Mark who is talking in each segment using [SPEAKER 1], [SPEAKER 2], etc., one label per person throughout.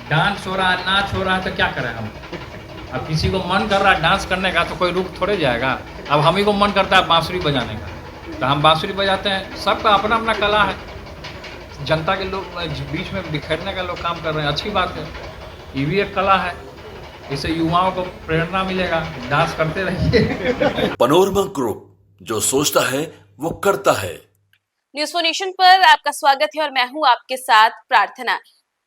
[SPEAKER 1] Dance हो रहा है, नाच हो रहा है, तो क्या करें हम? अब किसी को मन कर रहा है डांस करने का तो कोई रुक थोड़े जाएगा। अब हम ही को मन करता है बांसुरी बजाने का, तो हम बांसुरी बजाते हैं। सबका अपना अपना कला है। जनता के लोग बीच में बिखरने का लोग काम कर रहे हैं, अच्छी बात है। ये भी एक कला है, इससे युवाओं को प्रेरणा मिलेगा। डांस करते रहिए।
[SPEAKER 2] पनोरमा ग्रुप, जो सोचता है वो करता है।
[SPEAKER 3] न्यूज़ फॉर नेशन पर आपका स्वागत है और मैं हूं आपके साथ प्रार्थना।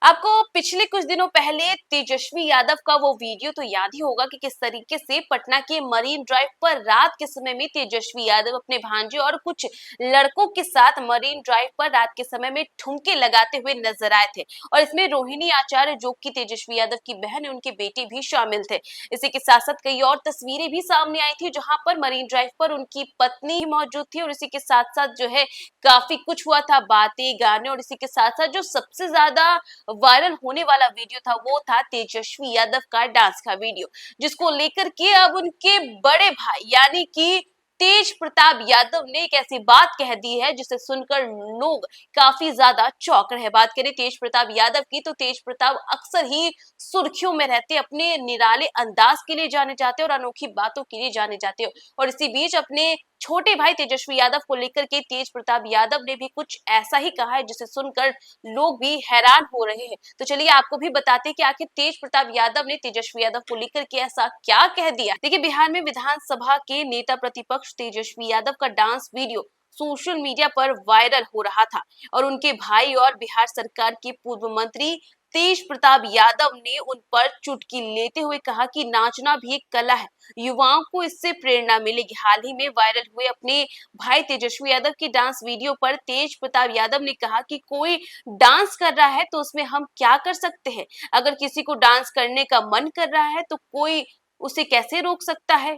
[SPEAKER 3] आपको पिछले कुछ दिनों पहले तेजस्वी यादव का वो वीडियो तो याद ही होगा कि किस तरीके से पटना के मरीन ड्राइव पर रात के समय में तेजस्वी यादव अपने भांजे और कुछ लड़कों के साथ मरीन ड्राइव पर रात के समय में ठुमके लगाते हुए नजर आए थे। और इसमें रोहिणी आचार्य, जो कि तेजस्वी यादव की बहन है, उनके बेटे भी शामिल थे। इसी के साथ साथ कई और तस्वीरें भी सामने आई थी जहां पर मरीन ड्राइव पर उनकी पत्नी मौजूद थी। और इसी के साथ साथ जो है काफी कुछ हुआ था, बातें, गाने। और इसी के साथ साथ जो सबसे ज्यादा वायरल होने वाला वीडियो था वो था तेजस्वी यादव का डांस का वीडियो, जिसको लेकर के अब उनके बड़े भाई यानी कि तेज प्रताप यादव ने एक ऐसी बात कह दी है जिसे सुनकर लोग काफी ज्यादा चौंक रहे हैं। बात करें तेज प्रताप यादव की, तो तेज प्रताप अक्सर ही सुर्खियों में रहते, अपने निराले अंदाज के लिए जाने जाते और अनोखी बातों के लिए जाने जाते हो। और इसी बीच अपने छोटे भाई तेजस्वी यादव को लेकर के तेज प्रताप यादव ने भी कुछ ऐसा ही कहा है जिसे सुनकर लोग भी हैरान हो रहे हैं। तो चलिए आपको भी बताते हैं कि आखिर तेज प्रताप यादव ने तेजस्वी यादव को लेकर के ऐसा क्या कह दिया। देखिए, बिहार में विधानसभा के नेता प्रतिपक्ष तेजस्वी यादव का डांस वीडियो सोशल मीडिया पर वायरल हो रहा था और उनके भाई और बिहार सरकार के पूर्व मंत्री तेज प्रताप यादव ने उन पर चुटकी लेते हुए कहा कि नाचना भी एक कला है, युवाओं को इससे प्रेरणा मिलेगी। हाल ही में वायरल हुए अपने भाई तेजस्वी यादव की डांस वीडियो पर तेज प्रताप यादव ने कहा कि कोई डांस कर रहा है तो उसमें हम क्या कर सकते हैं? अगर किसी को डांस करने का मन कर रहा है तो कोई उसे कैसे रोक सकता है?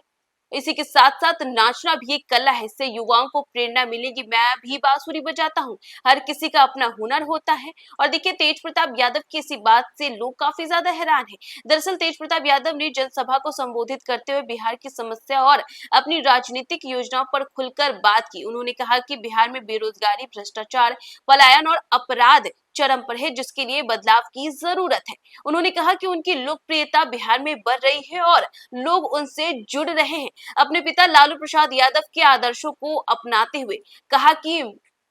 [SPEAKER 3] इसी के साथ साथ नाचना भी एक कला है, इससे युवाओं को प्रेरणा मिलेगी। मैं भी बांसुरी बजाता हूँ, हर किसी का अपना हुनर होता है। और देखिए, तेज प्रताप यादव की इसी बात से लोग काफी ज्यादा हैरान हैं। दरअसल तेज प्रताप यादव ने जनसभा को संबोधित करते हुए बिहार की समस्या और अपनी राजनीतिक योजनाओं पर खुलकर बात की। उन्होंने कहा कि बिहार में बेरोजगारी, भ्रष्टाचार, पलायन और अपराध चरम पर है, जिसके लिए बदलाव की जरूरत है। उन्होंने कहा कि उनकी लोकप्रियता बिहार में बढ़ रही है और लोग उनसे जुड़ रहे हैं। अपने पिता लालू प्रसाद यादव के आदर्शों को अपनाते हुए कहा कि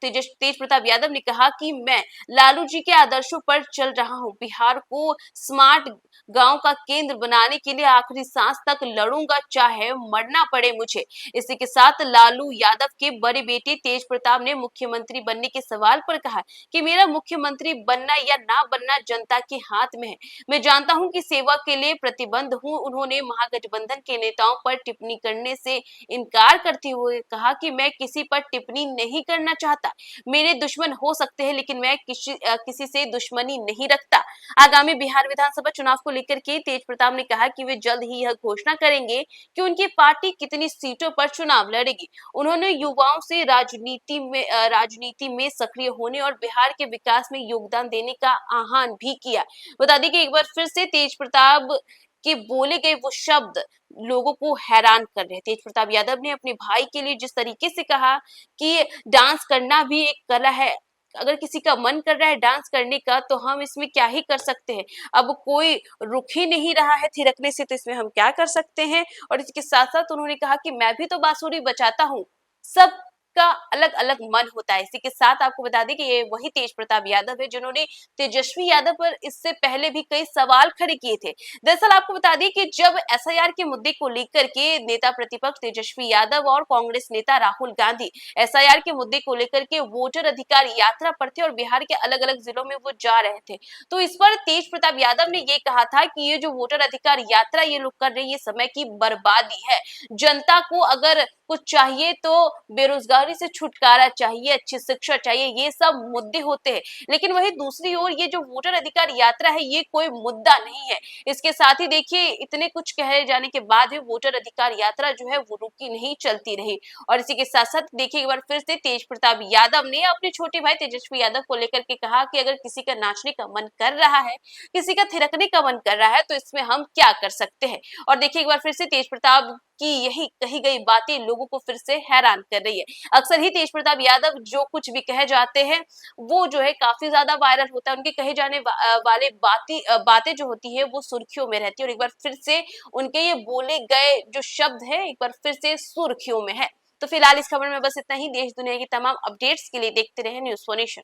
[SPEAKER 3] तेज प्रताप यादव ने कहा कि मैं लालू जी के आदर्शों पर चल रहा हूं, बिहार को स्मार्ट गांव का केंद्र बनाने के लिए आखिरी सांस तक लड़ूंगा, चाहे मरना पड़े मुझे। इसी के साथ लालू यादव के बड़े बेटे तेज प्रताप ने मुख्यमंत्री बनने के सवाल पर कहा कि मेरा मुख्यमंत्री बनना या ना बनना जनता के हाथ में है, मैं जानता हूं कि सेवा के लिए प्रतिबद्ध हूं। उन्होंने महागठबंधन के नेताओं पर टिप्पणी करने से इनकार करते हुए कहा कि मैं किसी पर टिप्पणी नहीं करना चाहता, मेरे दुश्मन हो सकते हैं लेकिन मैं किसी से दुश्मनी नहीं रखता। आगामी बिहार विधानसभा चुनाव को लेकर के तेज प्रताप ने कहा कि वे जल्द ही यह घोषणा करेंगे कि उनकी पार्टी कितनी सीटों पर चुनाव लड़ेगी। उन्होंने युवाओं से राजनीति में सक्रिय होने और बिहार के विकास में योगदान देने का आह्वान भी किया। बता दें कि एक बार फिर से तेज प्रताप के बोले गए वो शब्द लोगों को हैरान कर रहे हैं। तेज प्रताप यादव ने अपने भाई के लिए जिस तरीके से कहा कि डांस करना भी एक कला है, अगर किसी का मन कर रहा है डांस करने का तो हम इसमें क्या ही कर सकते हैं। अब कोई रुक ही नहीं रहा है थिरकने से, तो इसमें हम क्या कर सकते हैं। और इसके साथ साथ उन्होंने कहा कि मैं भी तो बांसुरी बजाता हूँ, सब का अलग अलग मन होता है। इसी के साथ आपको बता दें कि ये वही तेज प्रताप यादव है जिन्होंने तेजस्वी यादव पर इससे पहले भी कई सवाल खड़े किए थे। दरअसल आपको बता दें कि जब एसआईआर के मुद्दे को लेकर के नेता प्रतिपक्ष तेजस्वी यादव और कांग्रेस नेता राहुल गांधी एसआईआर के मुद्दे को लेकर के वोटर अधिकार यात्रा पर थे और बिहार के अलग अलग जिलों में वो जा रहे थे, तो इस पर तेज प्रताप यादव ने ये कहा था कि ये जो वोटर अधिकार यात्रा ये लोग कर रहे हैं, ये समय की बर्बादी है। जनता को अगर कुछ चाहिए तो बेरोजगारी से छुटकारा चाहिए, अच्छी शिक्षा चाहिए, ये सब मुद्दे होते हैं। लेकिन वही दूसरी ओर ये जो वोटर अधिकार यात्रा है ये कोई मुद्दा नहीं है। इसके साथ ही देखिए, इतने कुछ कहे जाने के बाद भी वोटर अधिकार यात्रा जो है वो रुकी नहीं, चलती रही। और इसी के साथ साथ देखिए, एक बार फिर से तेज प्रताप यादव ने अपने छोटे भाई तेजस्वी यादव को लेकर के कहा कि अगर किसी का नाचने का मन कर रहा है, किसी का थिरकने का मन कर रहा है तो इसमें हम क्या कर सकते हैं। और देखिए, एक बार फिर से तेज प्रताप की यही कही गई बातें लोगों को फिर से हैरान कर रही है। अक्सर ही तेज प्रताप यादव जो कुछ भी कहे जाते हैं वो जो है काफी ज्यादा वायरल होता है, उनके कहे जाने वाले बातें जो होती है वो सुर्खियों में रहती है, और एक बार फिर से उनके ये बोले गए जो शब्द है एक बार फिर से सुर्खियों में है। तो फिलहाल इस खबर में बस इतना ही। देश दुनिया की तमाम अपडेट्स के लिए देखते रहे न्यूज़4 नेशन।